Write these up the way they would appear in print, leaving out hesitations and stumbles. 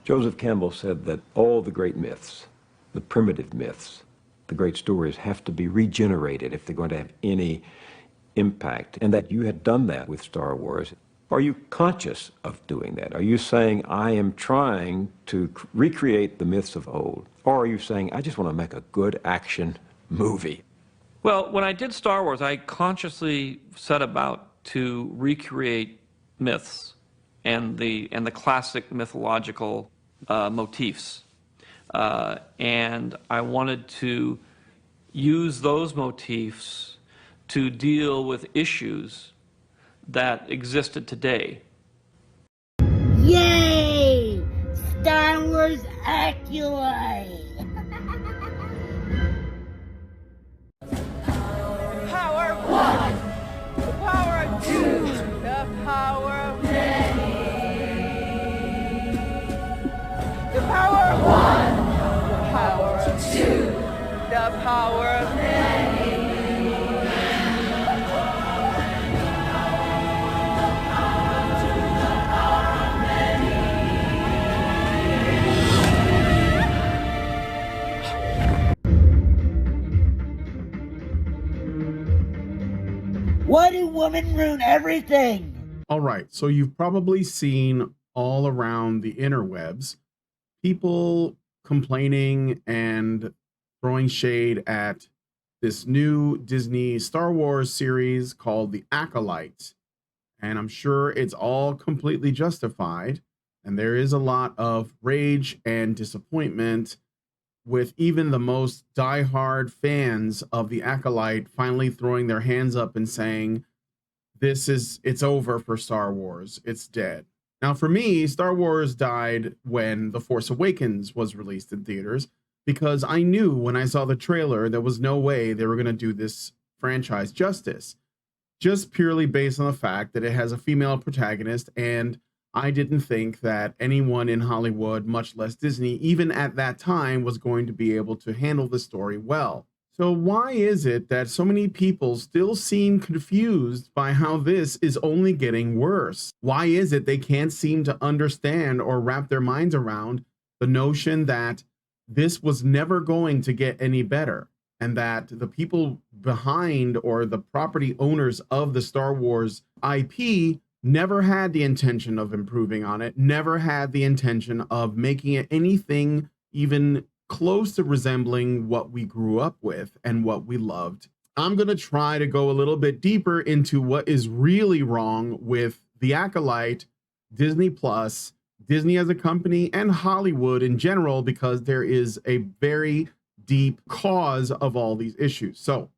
Joseph Campbell said that all the great myths, the primitive myths, the great stories have to be regenerated if they're going to have any impact, and that you had done that with Star Wars. Are you conscious of doing that? Are you saying, I am trying to recreate the myths of old? Or are you saying, I just want to make a good action movie? Well, when I did Star Wars, I consciously set about to recreate myths and the classic mythological motifs. And I wanted to use those motifs to deal with issues that existed today. Yay! Star Wars Acolyte! Power of one, the power of two, the power of many. The power of one, the power of two, the power of many. Why do women ruin everything? All right, so you've probably seen all around the interwebs people complaining and throwing shade at this new Disney Star Wars series called The Acolyte. And I'm sure it's all completely justified. And there is a lot of rage and disappointment with even the most diehard fans of The Acolyte finally throwing their hands up and saying, it's over for Star Wars. It's dead. Now, for me, Star Wars died when The Force Awakens was released in theaters, because I knew when I saw the trailer, there was no way they were going to do this franchise justice, just purely based on the fact that it has a female protagonist. And I didn't think that anyone in Hollywood, much less Disney, even at that time, was going to be able to handle the story well. So why is it that so many people still seem confused by how this is only getting worse? Why is it they can't seem to understand or wrap their minds around the notion that this was never going to get any better, and that the people behind, or the property owners of the Star Wars IP, never had the intention of improving on it, never had the intention of making it anything even close to resembling what we grew up with and what we loved. I'm going to try to go a little bit deeper into what is really wrong with The Acolyte, Disney Plus, Disney as a company, and Hollywood in general, because there is a very deep cause of all these issues. So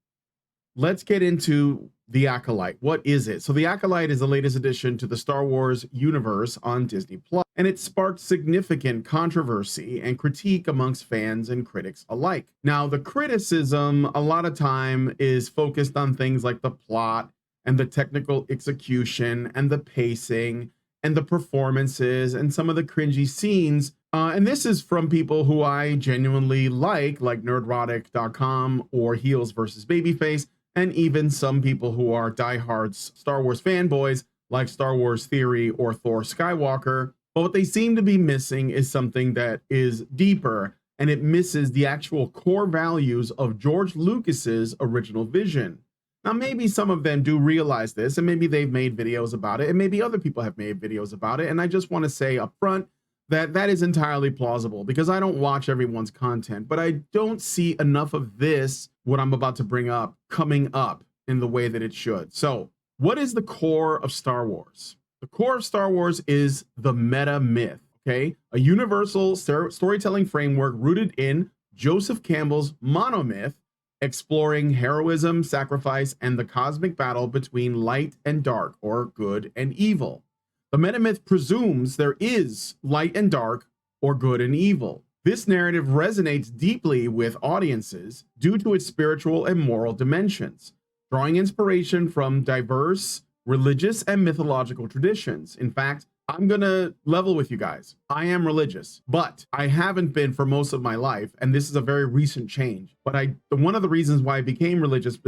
let's get into The Acolyte. What is it? So The Acolyte is the latest addition to the Star Wars universe on Disney Plus, and it sparked significant controversy and critique amongst fans and critics alike. Now, the criticism a lot of time is focused on things like the plot and the technical execution and the pacing and the performances and some of the cringy scenes. And this is from people who I genuinely like nerdrotic.com or Heels versus Babyface, and even some people who are diehard Star Wars fanboys like Star Wars Theory or Thor Skywalker. But what they seem to be missing is something that is deeper, and it misses the actual core values of George Lucas's original vision. Now, maybe some of them do realize this, and maybe they've made videos about it, and maybe other people have made videos about it. And I just want to say up front that that is entirely plausible, because I don't watch everyone's content, but I don't see enough of this, what I'm about to bring up, coming up in the way that it should. So what is the core of Star Wars? The core of Star Wars is the meta myth, okay? A universal storytelling framework rooted in Joseph Campbell's monomyth, exploring heroism, sacrifice, and the cosmic battle between light and dark, or good and evil. The metamyth presumes there is light and dark, or good and evil. This narrative resonates deeply with audiences due to its spiritual and moral dimensions, drawing inspiration from diverse religious and mythological traditions. In fact, I'm gonna level with you guys. I am religious, but I haven't been for most of my life, and this is a very recent change. But one of the reasons why I became religious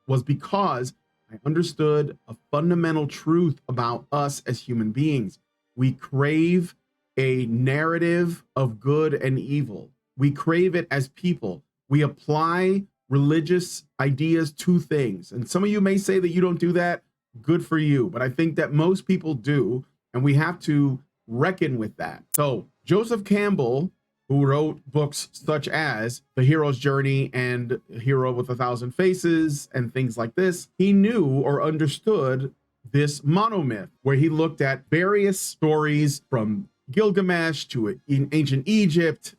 was because I understood a fundamental truth about us as human beings. We crave a narrative of good and evil. We crave it as people. We apply religious ideas to things. And some of you may say that you don't do that. Good for you. But I think that most people do. And we have to reckon with that. So Joseph Campbell, who wrote books such as The Hero's Journey and Hero with 1,000 Faces and things like this, he knew or understood this monomyth, where he looked at various stories from Gilgamesh to ancient Egypt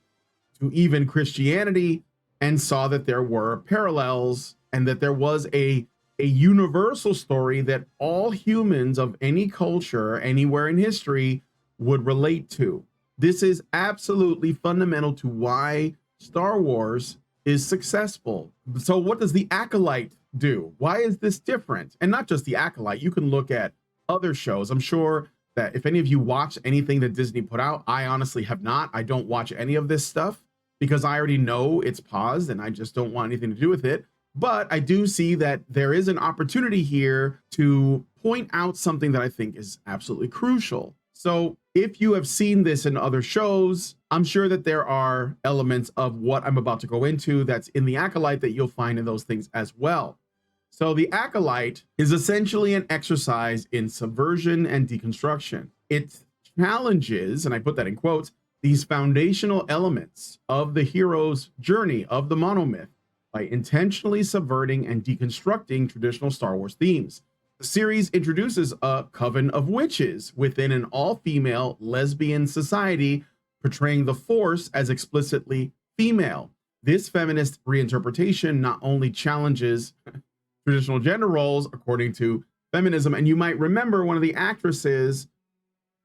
to even Christianity, and saw that there were parallels and that there was a universal story that all humans of any culture anywhere in history would relate to. This is absolutely fundamental to why Star Wars is successful. So what does the Acolyte do? Why is this different? And not just the Acolyte, you can look at other shows. I'm sure that if any of you watch anything that Disney put out, I honestly have not. I don't watch any of this stuff because I already know it's paused and I just don't want anything to do with it. But I do see that there is an opportunity here to point out something that I think is absolutely crucial. So if you have seen this in other shows, I'm sure that there are elements of what I'm about to go into that's in the Acolyte that you'll find in those things as well. So the Acolyte is essentially an exercise in subversion and deconstruction. It challenges, and I put that in quotes, these foundational elements of the hero's journey of the monomyth by intentionally subverting and deconstructing traditional Star Wars themes. The series introduces a coven of witches within an all-female lesbian society, portraying the Force as explicitly female. This feminist reinterpretation not only challenges traditional gender roles according to feminism, and you might remember one of the actresses,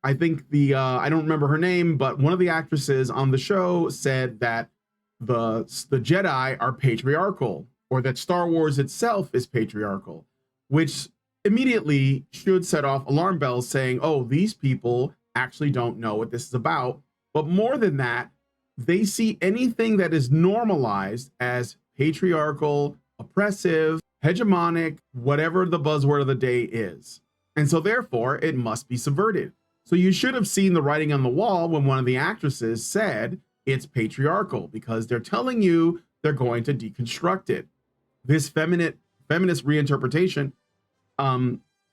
I think I don't remember her name, but one of the actresses on the show said that the Jedi are patriarchal, or that Star Wars itself is patriarchal, which immediately should set off alarm bells saying, oh, these people actually don't know what this is about. But more than that, they see anything that is normalized as patriarchal, oppressive, hegemonic, whatever the buzzword of the day is. And so therefore, it must be subverted. So you should have seen the writing on the wall when one of the actresses said it's patriarchal, because they're telling you they're going to deconstruct it. This feminist reinterpretation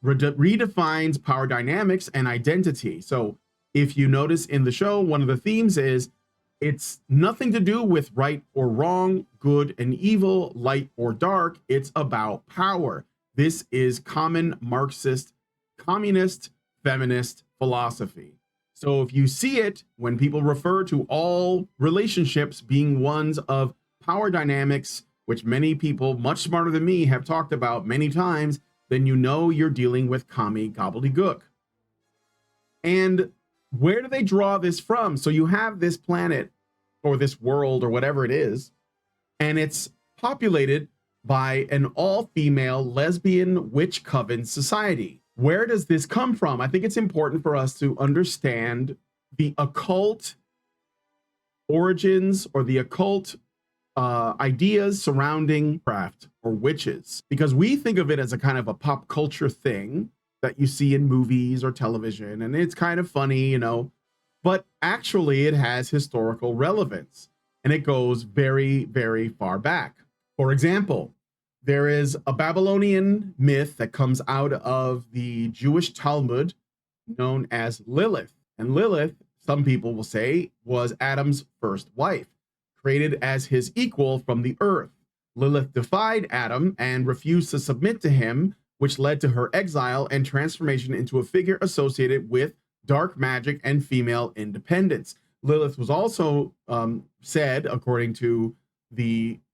redefines power dynamics and identity. So if you notice in the show, one of the themes is it's nothing to do with right or wrong, good and evil, light or dark. It's about power. This is common Marxist, communist, feminist philosophy. So if you see it when people refer to all relationships being ones of power dynamics, which many people much smarter than me have talked about many times, then you know you're dealing with commie gobbledygook. And where do they draw this from? So you have this planet or this world or whatever it is, and it's populated by an all-female lesbian witch coven society. Where does this come from? I think it's important for us to understand the occult origins or the occult ideas surrounding craft or witches, because we think of it as a kind of a pop culture thing that you see in movies or television, and it's kind of funny, you know, but actually it has historical relevance and it goes very, very far back. For example, there is a Babylonian myth that comes out of the Jewish Talmud known as Lilith. And Lilith, some people will say, was Adam's first wife, created as his equal from the earth. Lilith defied Adam and refused to submit to him, which led to her exile and transformation into a figure associated with dark magic and female independence. Lilith was also said, according to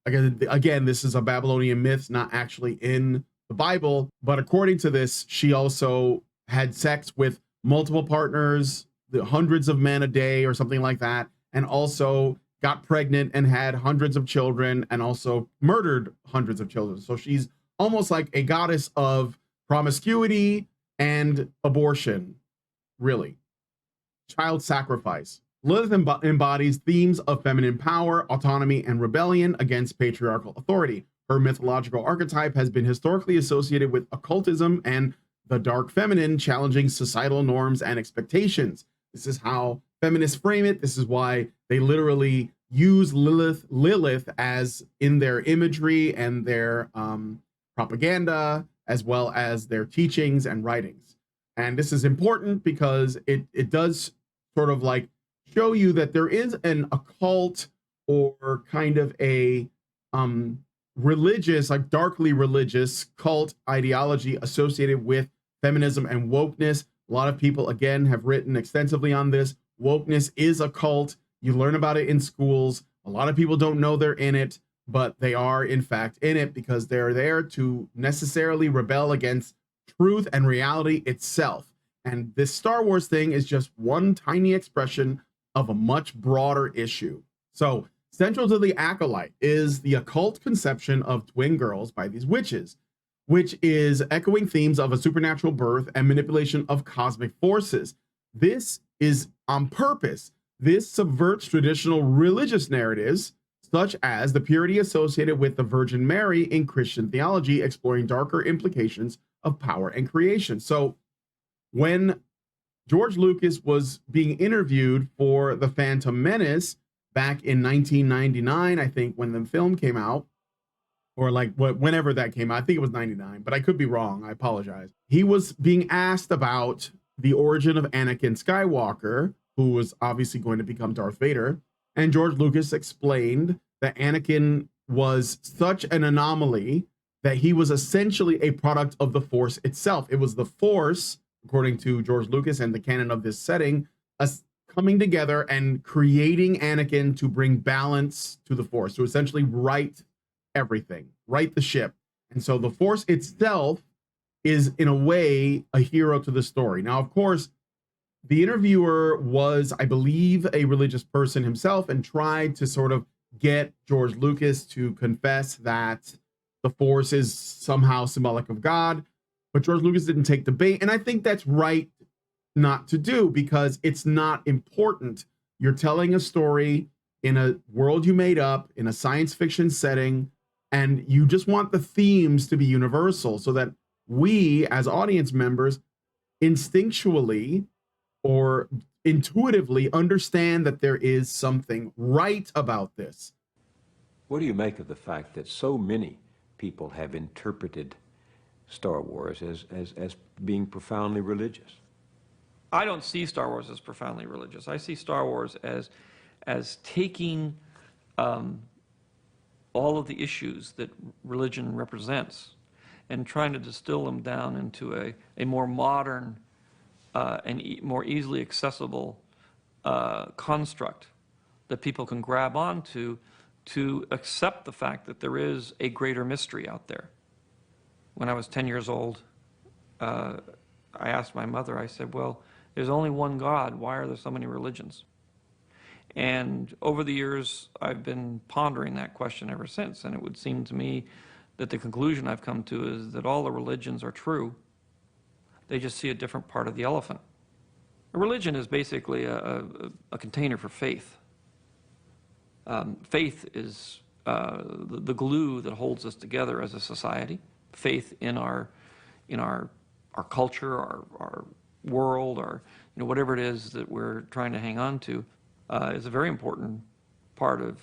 again, this is a Babylonian myth, not actually in the Bible, but according to this, she also had sex with multiple partners, hundreds of men a day or something like that, and also got pregnant and had hundreds of children and also murdered hundreds of children. So she's almost like a goddess of promiscuity and abortion, really. Child sacrifice. Lilith embodies themes of feminine power, autonomy, and rebellion against patriarchal authority. Her mythological archetype has been historically associated with occultism and the dark feminine, challenging societal norms and expectations. This is how feminists frame it. This is why they literally use Lilith as in their imagery and their propaganda, as well as their teachings and writings. And this is important because it does sort of like show you that there is an occult or kind of a religious, like darkly religious cult ideology associated with feminism and wokeness. A lot of people, again, have written extensively on this. Wokeness is a cult. You learn about it in schools. A lot of people don't know they're in it, but they are in fact in it because they're there to necessarily rebel against truth and reality itself. And this Star Wars thing is just one tiny expression of a much broader issue. So central to the Acolyte is the occult conception of twin girls by these witches, which is echoing themes of a supernatural birth and manipulation of cosmic forces. This is on purpose. This subverts traditional religious narratives, such as the purity associated with the Virgin Mary in Christian theology, exploring darker implications of power and creation. So when George Lucas was being interviewed for The Phantom Menace back in 1999, I think, when the film came out, or like whenever that came out, I think it was 99, but I could be wrong. I apologize. He was being asked about the origin of Anakin Skywalker, who was obviously going to become Darth Vader. And George Lucas explained that Anakin was such an anomaly that he was essentially a product of the Force itself. It was the Force, according to George Lucas and the canon of this setting, coming together and creating Anakin to bring balance to the Force, to essentially right everything, right the ship. And so the Force itself is, in a way, a hero to the story. Now, of course, the interviewer was, I believe, a religious person himself and tried to sort of get George Lucas to confess that the Force is somehow symbolic of God. But George Lucas didn't take the bait. And I think that's right not to do, because it's not important. You're telling a story in a world you made up, in a science fiction setting, and you just want the themes to be universal so that we as audience members instinctually or intuitively understand that there is something right about this. What do you make of the fact that so many people have interpreted Star Wars as being profoundly religious? I don't see Star Wars as profoundly religious. I see Star Wars as taking all of the issues that religion represents and trying to distill them down into a more modern and more easily accessible construct that people can grab onto to accept the fact that there is a greater mystery out there. When I was 10 years old, I asked my mother, I said, well, there's only one God. Why are there so many religions? And over the years, I've been pondering that question ever since. And it would seem to me that the conclusion I've come to is that all the religions are true. They just see a different part of the elephant. A religion is basically a container for faith. Faith is the glue that holds us together as a society. Faith in our culture, our world, or whatever it is that we're trying to hang on to, is a very important part of,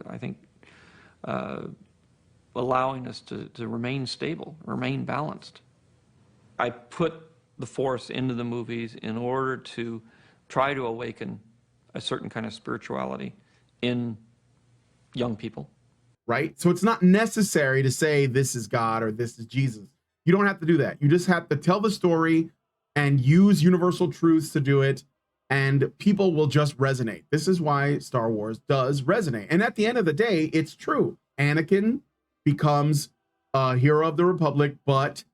I think, allowing us to remain stable, remain balanced. I put the Force into the movies in order to try to awaken a certain kind of spirituality in young people. Right? So it's not necessary to say this is God or this is Jesus. You don't have to do that. You just have to tell the story and use universal truths to do it, and people will just resonate. This is why Star Wars does resonate. And at the end of the day, it's true. Anakin becomes a hero of the Republic, but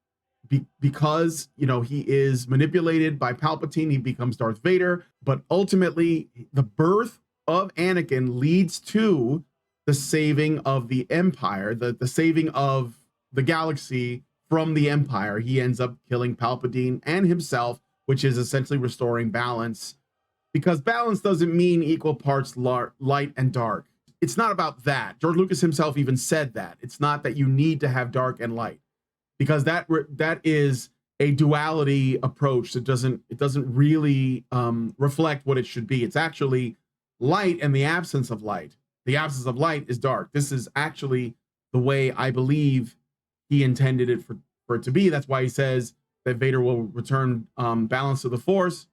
because, he is manipulated by Palpatine, he becomes Darth Vader. But ultimately, the birth of Anakin leads to the saving of the Empire, the saving of the galaxy from the Empire. He ends up killing Palpatine and himself, which is essentially restoring balance, because balance doesn't mean equal parts light and dark. It's not about that. George Lucas himself even said that. It's not that you need to have dark and light, because that is a duality approach that doesn't really reflect what it should be. It's actually light and the absence of light. The absence of light is dark. This is actually the way I believe he intended it for it to be. That's why he says that Vader will return balance to the Force,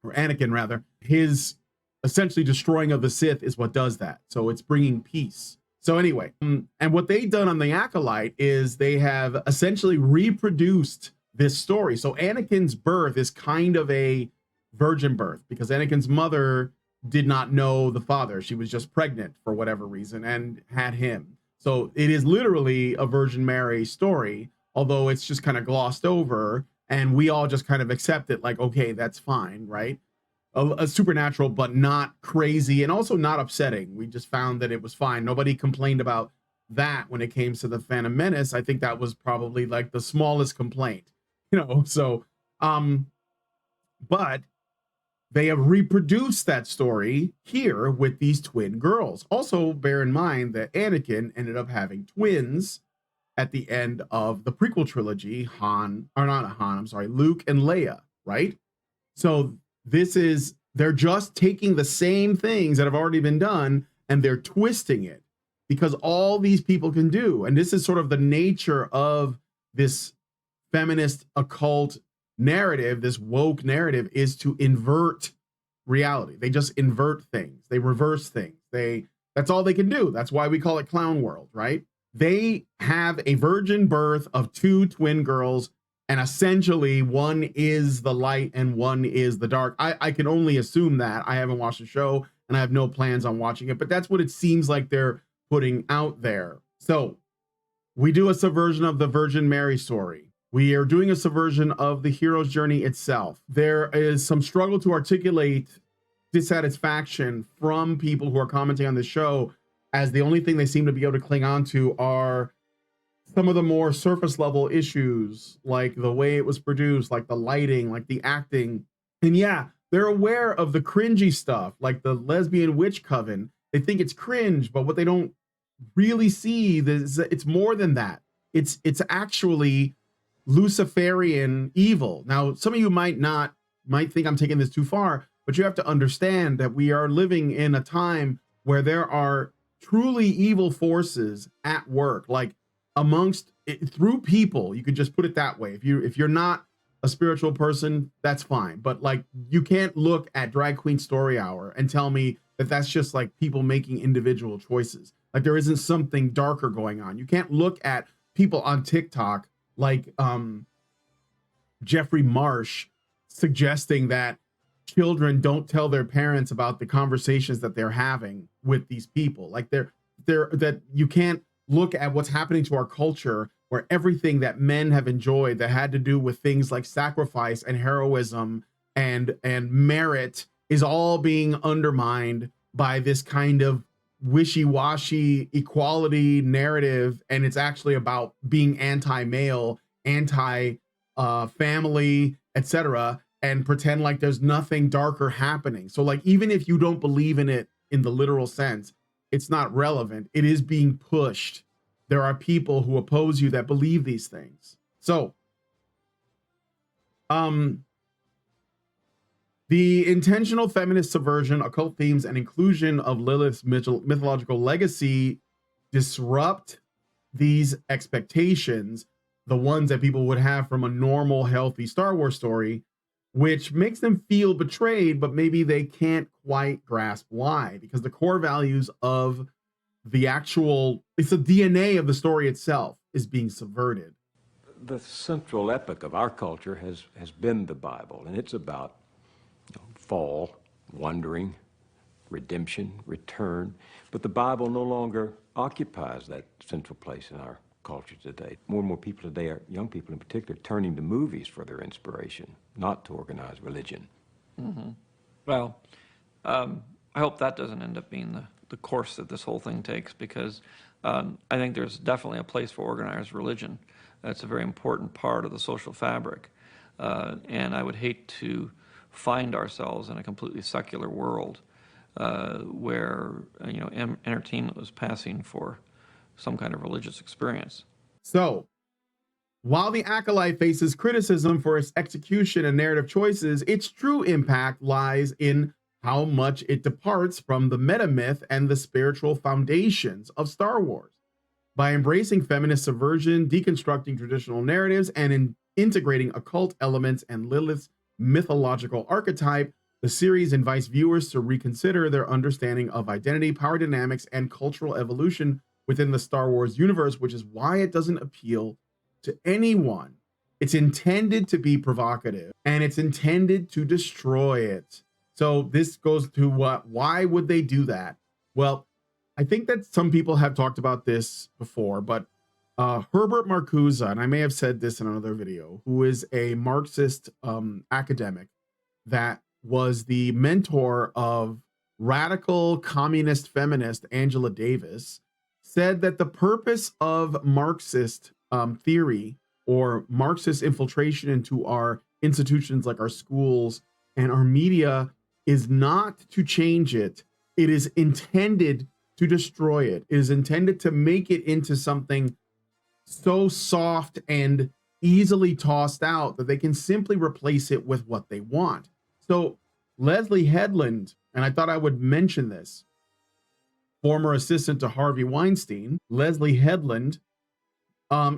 or Anakin rather. His essentially destroying of the Sith is what does that. So it's bringing peace. So anyway, and what they've done on the Acolyte is they have essentially reproduced this story. So Anakin's birth is kind of a virgin birth because Anakin's mother did not know the father. She was just pregnant for whatever reason and had him. So it is literally a Virgin Mary story, although it's just kind of glossed over and we all just kind of accept it like, okay, that's fine, right? A supernatural, but not crazy and also not upsetting. We just found that it was fine. Nobody complained about that when it came to the Phantom Menace. I think that was probably like the smallest complaint, you know? So, but they have reproduced that story here with these twin girls. Also, bear in mind that Anakin ended up having twins at the end of the prequel trilogy, Luke and Leia, right? So they're just taking the same things that have already been done and they're twisting it because all these people can do. And this is sort of the nature of this feminist occult narrative, this woke narrative, is to invert reality. They just invert things. They reverse things. That's all they can do. That's why we call it Clown World, right? They have a virgin birth of two twin girls, and essentially one is the light and one is the dark. I can only assume that. I haven't watched the show and I have no plans on watching it, but that's what it seems like they're putting out there. So we do a subversion of the Virgin Mary story. We are doing a subversion of the hero's journey itself. There is some struggle to articulate dissatisfaction from people who are commenting on the show, as the only thing they seem to be able to cling on to are some of the more surface level issues, like the way it was produced, like the lighting, like the acting. And yeah, they're aware of the cringy stuff, like the lesbian witch coven. They think it's cringe, but what they don't really see is that it's more than that. It's actually Luciferian evil. Now, some of you might think I'm taking this too far, but you have to understand that we are living in a time where there are truly evil forces at work, like amongst it, through people. You could just put it that way. If you're not a spiritual person, that's fine. But like, you can't look at Drag Queen Story Hour and tell me that that's just like people making individual choices. Like there isn't something darker going on. You can't look at people on TikTok like Jeffrey Marsh suggesting that children don't tell their parents about the conversations that they're having with these people. Like that you can't look at what's happening to our culture, where everything that men have enjoyed that had to do with things like sacrifice and heroism and merit is all being undermined by this kind of wishy-washy equality narrative. And it's actually about being anti-male, anti-family, etc., and pretend like there's nothing darker happening. So like, even if you don't believe in it in the literal sense, it's not relevant. It is being pushed. There are people who oppose you that believe these things. So the intentional feminist subversion, occult themes, and inclusion of Lilith's mythological legacy disrupt these expectations, the ones that people would have from a normal, healthy Star Wars story, which makes them feel betrayed, but maybe they can't quite grasp why, because the core values of the actual, it's the DNA of the story itself is being subverted. The central epic of our culture has been the Bible, and it's about fall, wandering, redemption, return. But the Bible no longer occupies that central place in our culture today. More and more people today, young people in particular, turning to movies for their inspiration, not to organized religion. Mm-hmm. Well, I hope that doesn't end up being the course that this whole thing takes, because I think there's definitely a place for organized religion. That's a very important part of the social fabric. And I would hate to find ourselves in a completely secular world where entertainment was passing for some kind of religious experience. So While The Acolyte faces criticism for its execution and narrative choices, its true impact lies in how much it departs from the meta myth and the spiritual foundations of Star Wars. By embracing feminist subversion, deconstructing traditional narratives, and integrating occult elements and Lilith's mythological archetype, the series invites viewers to reconsider their understanding of identity, power dynamics, and cultural evolution within the Star Wars universe, which is why it doesn't appeal to anyone. It's intended to be provocative, and it's intended to destroy it. So this goes to why would they do that? Well, I think that some people have talked about this before, but Herbert Marcuse, and I may have said this in another video, who is a Marxist academic that was the mentor of radical communist feminist Angela Davis, said that the purpose of Marxist theory or Marxist infiltration into our institutions like our schools and our media is not to change it. It is intended to destroy it. It is intended to make it into something so soft and easily tossed out that they can simply replace it with what they want. So Leslie Headland, and I thought I would mention this, former assistant to Harvey Weinstein, Leslie Headland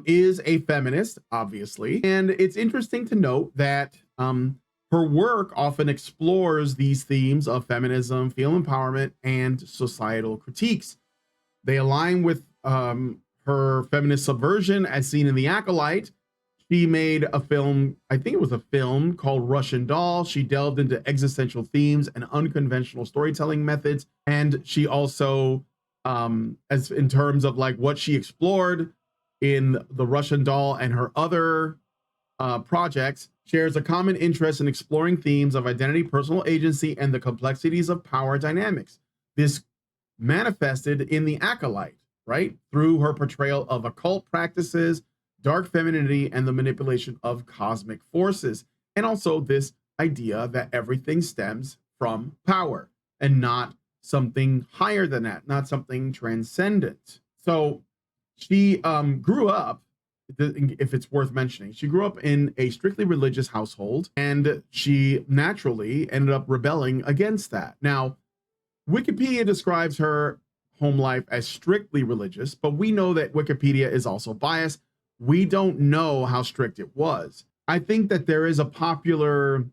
is a feminist, obviously. And it's interesting to note that her work often explores these themes of feminism, female empowerment, and societal critiques. They align with her feminist subversion as seen in The Acolyte. She made a film, I think it was a film called Russian Doll. She delved into existential themes and unconventional storytelling methods. And she also, as in terms of like what she explored in the Russian Doll and her other projects, shares a common interest in exploring themes of identity, personal agency, and the complexities of power dynamics. This manifested in The Acolyte, right? Through her portrayal of occult practices, dark femininity, and the manipulation of cosmic forces. And also this idea that everything stems from power and not something higher than that, not something transcendent. So she grew up, if it's worth mentioning, she grew up in a strictly religious household, and she naturally ended up rebelling against that. Now, Wikipedia describes her home life as strictly religious, but we know that Wikipedia is also biased. We don't know how strict it was. I think that there is a popular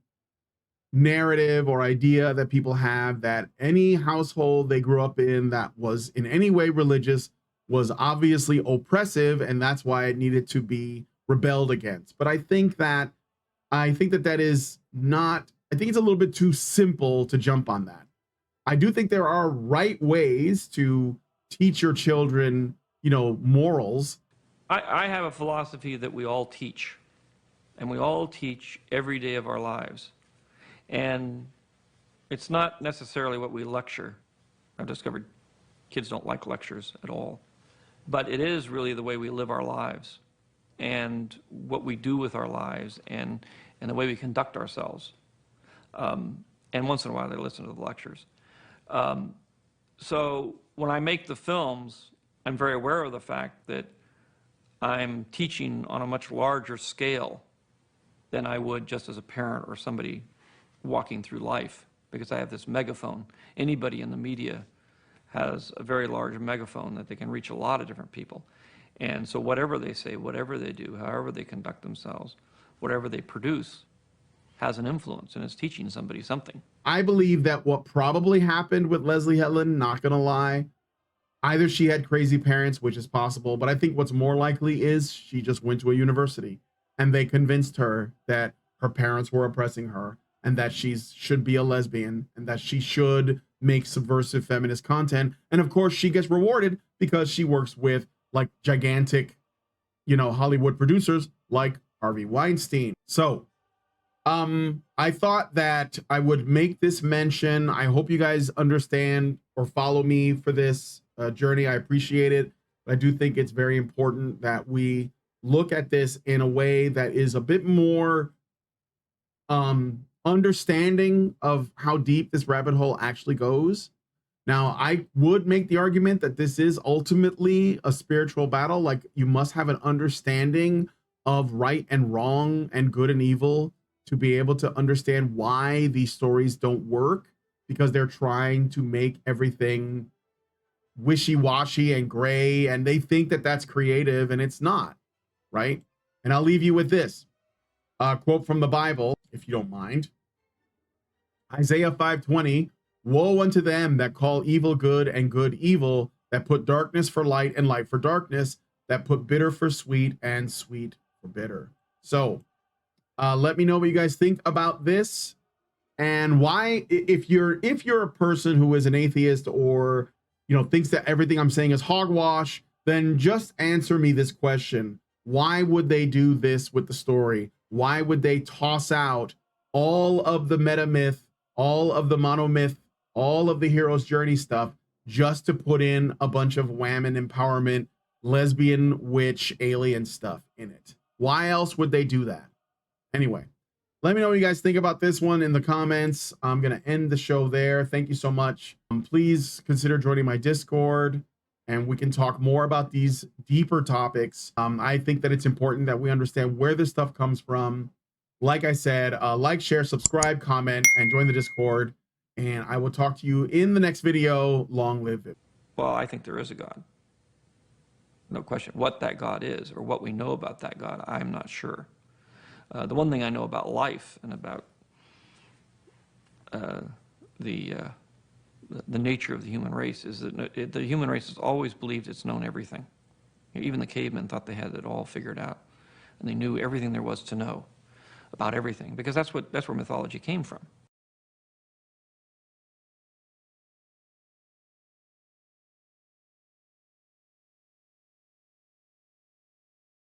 narrative or idea that people have that any household they grew up in that was in any way religious was obviously oppressive, and that's why it needed to be rebelled against. But I think that that is not, I think it's a little bit too simple to jump on that. I do think there are right ways to teach your children, morals. I have a philosophy that we all teach, and we all teach every day of our lives. And it's not necessarily what we lecture. I've discovered kids don't like lectures at all. But it is really the way we live our lives and what we do with our lives and the way we conduct ourselves. And once in a while they listen to the lectures. So when I make the films, I'm very aware of the fact that I'm teaching on a much larger scale than I would just as a parent or somebody walking through life, because I have this megaphone. Anybody in the media has a very large megaphone that they can reach a lot of different people. And so whatever they say, whatever they do, however they conduct themselves, whatever they produce has an influence and is teaching somebody something. I believe that what probably happened with Leslie Headland, not gonna lie, either she had crazy parents, which is possible, but I think what's more likely is she just went to a university and they convinced her that her parents were oppressing her and that she should be a lesbian and that she should make subversive feminist content. And of course she gets rewarded because she works with like gigantic, Hollywood producers like Harvey Weinstein. So I thought that I would make this mention. I hope you guys understand or follow me for this journey. I appreciate it. But I do think it's very important that we look at this in a way that is a bit more understanding of how deep this rabbit hole actually goes. Now, I would make the argument that this is ultimately a spiritual battle. Like, you must have an understanding of right and wrong and good and evil to be able to understand why these stories don't work, because they're trying to make everything wishy-washy and gray, and they think that that's creative, and it's not, right? And I'll leave you with this quote from the Bible, if you don't mind. Isaiah 5:20, woe unto them that call evil good and good evil, that put darkness for light and light for darkness, that put bitter for sweet and sweet for bitter. So let me know what you guys think about this, and why, if you're a person who is an atheist, or thinks that everything I'm saying is hogwash, then just answer me this question. Why would they do this with the story? Why would they toss out all of the meta myth, all of the monomyth, all of the hero's journey stuff, just to put in a bunch of wham and empowerment, lesbian, witch, alien stuff in it? Why else would they do that? Anyway, let me know what you guys think about this one in the comments. I'm going to end the show there. Thank you so much. Please consider joining my Discord, and we can talk more about these deeper topics. I think that it's important that we understand where this stuff comes from. Like I said, like, share, subscribe, comment, and join the Discord. And I will talk to you in the next video. Long live it. Well, I think there is a God. No question. What that God is, or what we know about that God, I'm not sure. The one thing I know about life and about the nature of the human race is that the human race has always believed it's known everything. Even the cavemen thought they had it all figured out, and they knew everything there was to know about everything, because that's where mythology came from.